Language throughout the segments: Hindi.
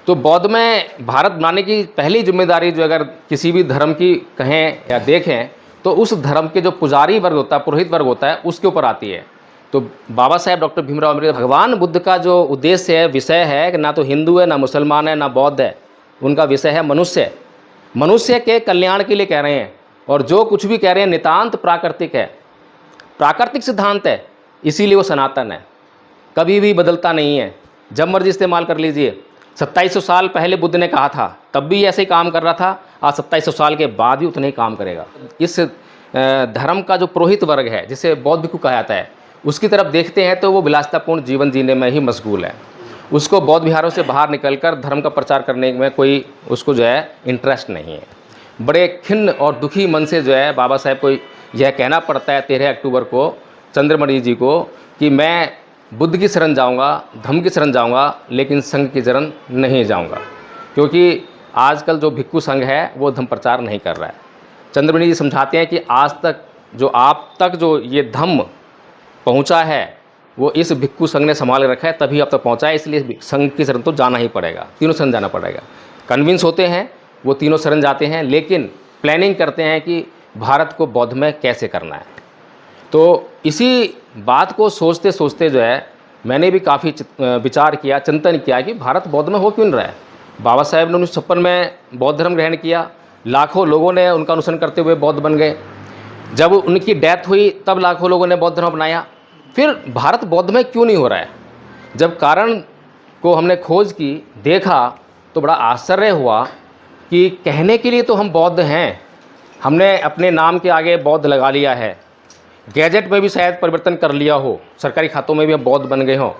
तो बौद्ध में भारत बनाने की पहली जिम्मेदारी जो अगर किसी भी धर्म की कहें या देखें तो उस धर्म के जो पुजारी वर्ग होता है, पुरोहित वर्ग होता है, उसके ऊपर आती है। तो बाबा साहेब डॉक्टर भीमराव अम्बेडकर, भगवान बुद्ध का जो उद्देश्य है, विषय है कि ना तो हिंदू है, ना मुसलमान है, ना बौद्ध है, उनका विषय है मनुष्य। मनुष्य के कल्याण के लिए कह रहे हैं, और जो कुछ भी कह रहे हैं नितांत प्राकृतिक है, प्राकृतिक सिद्धांत है, इसीलिए वो सनातन है, कभी भी बदलता नहीं है, जब मर्जी इस्तेमाल कर लीजिए। 2700 साल पहले बुद्ध ने कहा था, तब भी ऐसे ही काम कर रहा था, आज 2700 साल के बाद भी उतना ही काम करेगा। इस धर्म का जो पुरोहित वर्ग है, जिसे बौद्ध भिक्षु कहा जाता है, उसकी तरफ देखते हैं तो वो विलासितापूर्ण जीवन जीने में ही मशगूल है। उसको बौद्ध विहारों से बाहर निकलकर धर्म का प्रचार करने में कोई उसको जो है इंटरेस्ट नहीं है। बड़े खिन्न और दुखी मन से जो है बाबा साहेब को यह कहना पड़ता है 13 अक्टूबर को चंद्रमणि जी को कि मैं बुद्ध की शरण जाऊंगा, धम्म की शरण जाऊंगा, लेकिन संघ की शरण नहीं जाऊंगा, क्योंकि आजकल जो भिक्षु संघ है वो धम्म प्रचार नहीं कर रहा है। चंद्रमणि जी समझाते हैं कि आज तक जो आप तक जो ये धम्म पहुंचा है वो इस भिक्षु संघ ने संभाल रखा है, तभी अब तक पहुंचा है, इसलिए संघ की शरण तो जाना ही पड़ेगा, तीनों शरण जाना पड़ेगा। कन्विंस होते हैं, वो तीनों शरण जाते हैं, लेकिन प्लानिंग करते हैं कि भारत को बौद्ध में कैसे करना है। तो इसी बात को सोचते सोचते जो है मैंने भी काफ़ी विचार किया, चिंतन किया कि भारत बौद्ध में हो क्यों नहीं रहा है। बाबा साहेब ने 1956 में बौद्ध धर्म ग्रहण किया, लाखों लोगों ने उनका अनुसरण करते हुए बौद्ध बन गए। जब उनकी डेथ हुई तब लाखों लोगों ने बौद्ध धर्म अपनाया। फिर भारत बौद्ध में क्यों नहीं हो रहा है? जब कारण को हमने खोज की, देखा, तो बड़ा आश्चर्य हुआ कि कहने के लिए तो हम बौद्ध हैं, हमने अपने नाम के आगे बौद्ध लगा लिया है, गैजेट में भी शायद परिवर्तन कर लिया हो, सरकारी खातों में भी हम बौद्ध बन गए हों,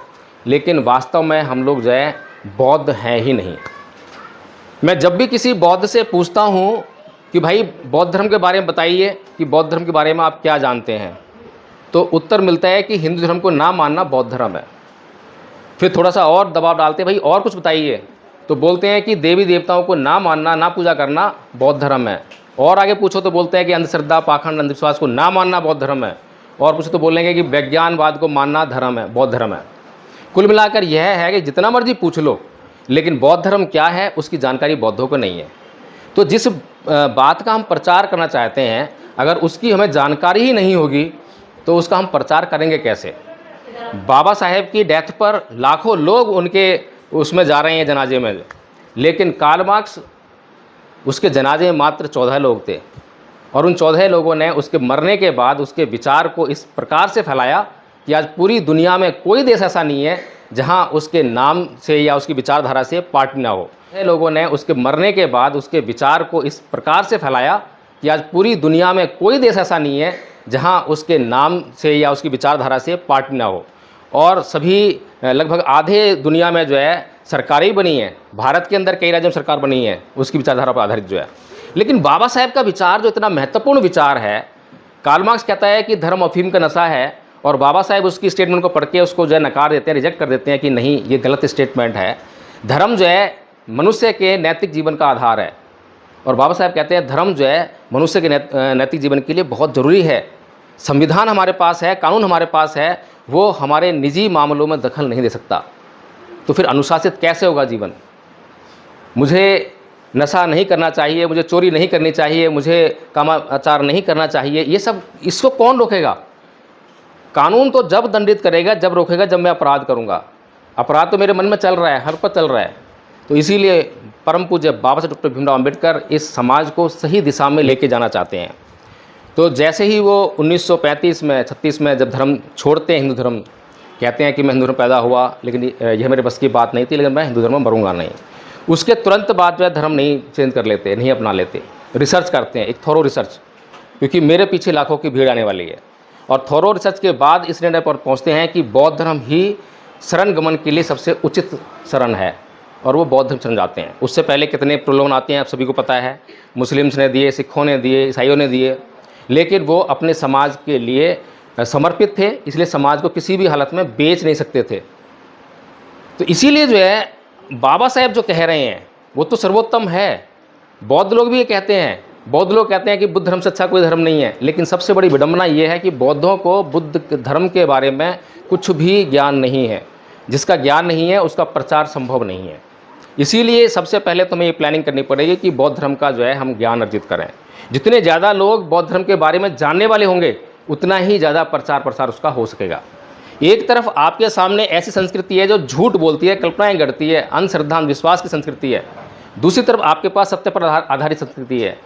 लेकिन वास्तव में हम लोग जो है बौद्ध हैं ही नहीं। मैं जब भी किसी बौद्ध से पूछता हूँ कि भाई बौद्ध धर्म के बारे में बताइए, कि बौद्ध धर्म के बारे में आप क्या जानते हैं, तो उत्तर मिलता है कि हिंदू धर्म को ना मानना बौद्ध धर्म है। फिर थोड़ा सा और दबाव डालते हैं, भाई और कुछ बताइए, तो बोलते हैं कि देवी देवताओं को ना मानना, ना पूजा करना बौद्ध धर्म है। और आगे पूछो तो बोलते हैं कि अंधश्रद्धा, पाखंड, अंधविश्वास को ना मानना बौद्ध धर्म है। और पूछो तो बोलेंगे कि विज्ञानवाद को मानना धर्म है, बौद्ध धर्म है। कुल मिलाकर यह है कि जितना मर्जी पूछ लो, लेकिन बौद्ध धर्म क्या है उसकी जानकारी बौद्धों को नहीं है। तो जिस बात का हम प्रचार करना चाहते हैं, अगर उसकी हमें जानकारी ही नहीं होगी तो उसका हम प्रचार करेंगे कैसे? बाबा साहेब की डेथ पर लाखों लोग उनके उसमें जा रहे हैं जनाजे में, लेकिन कार्ल मार्क्स उसके जनाजे में मात्र 14 लोग थे, और उन 14 लोगों ने उसके मरने के बाद उसके विचार को इस प्रकार से फैलाया कि आज पूरी दुनिया में कोई देश ऐसा नहीं है जहां उसके नाम से या उसकी विचारधारा से पार्टी ना हो। लोगों ने उसके मरने के बाद उसके विचार को इस प्रकार से फैलाया कि आज पूरी दुनिया में कोई देश ऐसा नहीं है जहां उसके नाम से या उसकी विचारधारा से पार्टी ना हो। और सभी लगभग आधे दुनिया में जो है सरकारें बनी हैं, भारत के अंदर कई राज्यों में सरकार बनी है उसकी विचारधारा पर आधारित जो है। लेकिन बाबा साहेब का विचार जो इतना महत्वपूर्ण विचार है, कार्ल मार्क्स कहता है कि धर्म अफीम का नशा है, और बाबा साहेब उसकी स्टेटमेंट को पढ़ के उसको जो है नकार देते हैं, रिजेक्ट कर देते हैं कि नहीं, ये गलत स्टेटमेंट है। धर्म जो है मनुष्य के नैतिक जीवन का आधार है, और बाबा साहेब कहते हैं धर्म जो है मनुष्य के नैतिक जीवन के लिए बहुत ज़रूरी है। संविधान हमारे पास है, कानून हमारे पास है, वो हमारे निजी मामलों में दखल नहीं दे सकता। तो फिर अनुशासित कैसे होगा जीवन? मुझे नशा नहीं करना चाहिए, मुझे चोरी नहीं करनी चाहिए, मुझे कामाचार नहीं करना चाहिए, ये सब इसको कौन रोकेगा? कानून तो जब दंडित करेगा, जब रोकेगा जब मैं अपराध करूँगा। अपराध तो मेरे मन में चल रहा है, हर पल चल रहा है। तो इसीलिए परम पूज्य बाबा साहेब डॉक्टर भीमराव अम्बेडकर इस समाज को सही दिशा में लेके जाना चाहते हैं। तो जैसे ही वो 1935 में 36 में जब धर्म छोड़ते हैं, हिंदू धर्म, कहते हैं कि मैं हिंदू धर्म पैदा हुआ, लेकिन यह मेरे बस की बात नहीं थी, लेकिन मैं हिंदू धर्म में मरूंगा नहीं। उसके तुरंत बाद जो है धर्म नहीं चेंज कर लेते, नहीं अपना लेते, रिसर्च करते हैं, एक थोरो रिसर्च, क्योंकि मेरे पीछे लाखों की भीड़ आने वाली है। और थोरो रिसर्च के बाद इस निर्णय पर पहुँचते हैं कि बौद्ध धर्म ही शरण गमन के लिए सबसे उचित शरण है, और वो बौद्ध धर्म शरण जाते हैं। उससे पहले कितने प्रलोभन आते हैं आप सभी को पता है, मुस्लिम्स ने दिए, सिखों ने दिए, ईसाइयों ने दिए, लेकिन वो अपने समाज के लिए समर्पित थे, इसलिए समाज को किसी भी हालत में बेच नहीं सकते थे। तो इसीलिए जो है बाबा साहेब जो कह रहे हैं वो तो सर्वोत्तम है। बौद्ध लोग भी ये कहते हैं, बौद्ध लोग कहते हैं कि बुद्ध धर्म से अच्छा कोई धर्म नहीं है, लेकिन सबसे बड़ी विडंबना ये है कि बौद्धों को बुद्ध धर्म के बारे में कुछ भी ज्ञान नहीं है। जिसका ज्ञान नहीं है उसका प्रचार संभव नहीं है। इसीलिए सबसे पहले तो हमें ये प्लानिंग करनी पड़ेगी कि बौद्ध धर्म का जो है हम ज्ञान अर्जित करें। जितने ज़्यादा लोग बौद्ध धर्म के बारे में जानने वाले होंगे उतना ही ज़्यादा प्रचार प्रसार उसका हो सकेगा। एक तरफ आपके सामने ऐसी संस्कृति है जो झूठ बोलती है, कल्पनाएं गढ़ती है, अंधश्रद्धा अंधविश्वास की संस्कृति है। दूसरी तरफ आपके पास सत्य पर आधारित संस्कृति है।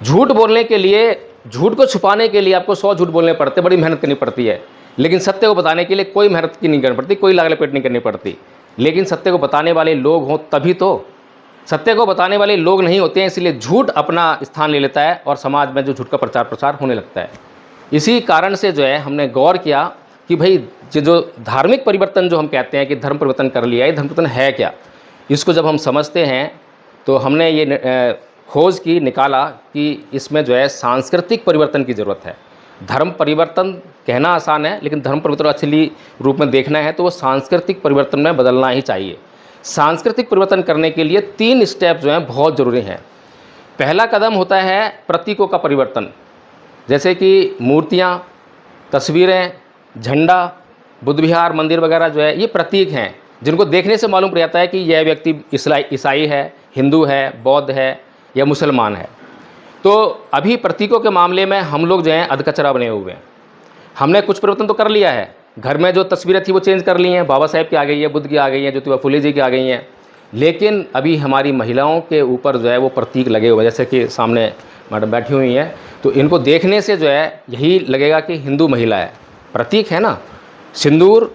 झूठ बोलने के लिए, झूठ को छुपाने के लिए आपको 100 झूठ बोलने पड़ते, बड़ी मेहनत करनी पड़ती है। लेकिन सत्य को बताने के लिए कोई मेहनत की नहीं करनी पड़ती, कोई लाग लपेट नहीं करनी पड़ती। लेकिन सत्य को बताने वाले लोग हों तभी तो। सत्य को बताने वाले लोग नहीं होते हैं, इसलिए झूठ अपना स्थान ले लेता है और समाज में जो झूठ का प्रचार प्रसार होने लगता है। इसी कारण से जो है हमने गौर किया कि भाई जो धार्मिक परिवर्तन जो हम कहते हैं कि धर्म परिवर्तन कर लिया, ये धर्म परिवर्तन है क्या। इसको जब हम समझते हैं तो हमने ये खोज की, निकाला कि इसमें जो है सांस्कृतिक परिवर्तन की ज़रूरत है। धर्म परिवर्तन कहना आसान है, लेकिन धर्म परिवर्तन असली रूप में देखना है तो वो सांस्कृतिक परिवर्तन में बदलना ही चाहिए। सांस्कृतिक परिवर्तन करने के लिए 3 स्टेप जो हैं बहुत ज़रूरी हैं। पहला कदम होता है प्रतीकों का परिवर्तन, जैसे कि मूर्तियाँ, तस्वीरें, झंडा, बुद्ध विहार, मंदिर वगैरह जो है ये प्रतीक हैं जिनको देखने से मालूम पड़ जाता है कि यह व्यक्ति ईसाई है, हिंदू है, बौद्ध है या मुसलमान है। तो अभी प्रतीकों के मामले में हम लोग जो हैं अधकचरा बने हुए हैं। हमने कुछ परिवर्तन तो कर लिया है, घर में जो तस्वीरें थी वो चेंज कर ली हैं, बाबा साहेब की आ गई है, बुद्ध की आ गई है, ज्योतिबा फुले जी की आ गई हैं। लेकिन अभी हमारी महिलाओं के ऊपर जो है वो प्रतीक लगे हुए हैं, जैसे कि सामने मैडम बैठी हुई हैं, तो इनको देखने से जो है यही लगेगा कि हिंदू महिला है। प्रतीक है ना, सिंदूर,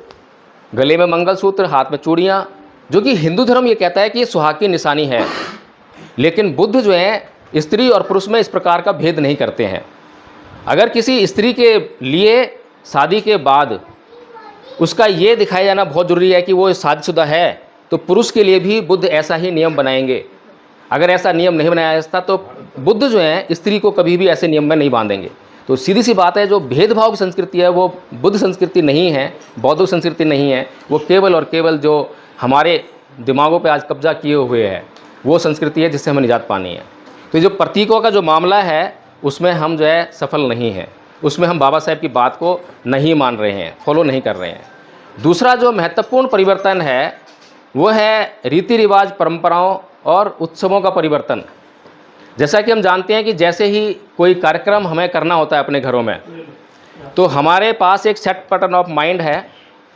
गले में मंगलसूत्र, हाथ में चूड़ियाँ, जो कि हिंदू धर्म ये कहता है कि ये सुहाग की निशानी है। लेकिन बुद्ध जो है स्त्री और पुरुष में इस प्रकार का भेद नहीं करते हैं। अगर किसी स्त्री के लिए शादी के बाद उसका ये दिखाया जाना बहुत ज़रूरी है कि वो शादीशुदा है, तो पुरुष के लिए भी बुद्ध ऐसा ही नियम बनाएंगे। अगर ऐसा नियम नहीं बनाया जाता तो बुद्ध जो है स्त्री को कभी भी ऐसे नियम में नहीं बांधेंगे। तो सीधी सी बात है, जो भेदभाव की संस्कृति है वो बुद्ध संस्कृति नहीं है, बौद्ध संस्कृति नहीं है। वो केवल और केवल जो हमारे दिमागों पे आज कब्जा किए हुए है वो संस्कृति है जिससे हमें निजात पानी है। तो जो प्रतीकों का जो मामला है उसमें हम जो है सफल नहीं हैं, उसमें हम बाबा साहेब की बात को नहीं मान रहे हैं, फॉलो नहीं कर रहे हैं। दूसरा जो महत्वपूर्ण परिवर्तन है वो है रीति रिवाज, परंपराओं और उत्सवों का परिवर्तन। जैसा कि हम जानते हैं कि जैसे ही कोई कार्यक्रम हमें करना होता है अपने घरों में, तो हमारे पास एक सेट पैटर्न ऑफ माइंड है,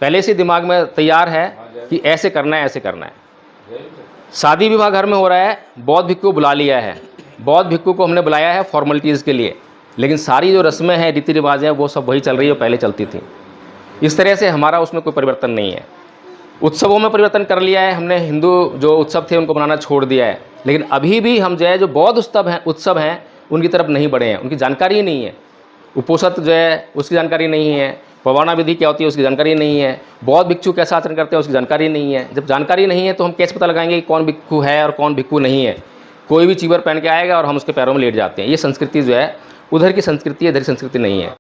पहले से दिमाग में तैयार है कि ऐसे करना है, ऐसे करना है। शादी विवाह घर में हो रहा है, बौद्ध भिक्खु को बुला लिया है, बौद्ध भिक्खु को हमने बुलाया है फॉर्मेलिटीज़ के लिए, लेकिन सारी जो रस्में हैं, रीति रिवाज हैं, वो सब वही चल रही है पहले चलती थी। इस तरह से हमारा उसमें कोई परिवर्तन नहीं है। उत्सवों में परिवर्तन कर लिया है हमने, हिंदू जो उत्सव थे उनको मनाना छोड़ दिया है, लेकिन अभी भी हम जो है जो बौद्ध उत्सव हैं उनकी तरफ नहीं बढ़े हैं, उनकी जानकारी ही नहीं है। उपोषण जो है उसकी जानकारी नहीं है, पवाना विधि क्या होती है उसकी जानकारी नहीं है, बौद्ध भिक्षु कैसा आचरण करते हैं उसकी जानकारी नहीं है। जब जानकारी नहीं है तो हम कैसे पता लगाएंगे कि कौन भिक्षु है और कौन भिक्षु नहीं है। कोई भी चीवर पहन के आएगा और हम उसके पैरों में लेट जाते हैं। ये संस्कृति जो है उधर की संस्कृति है, इधर की संस्कृति नहीं है।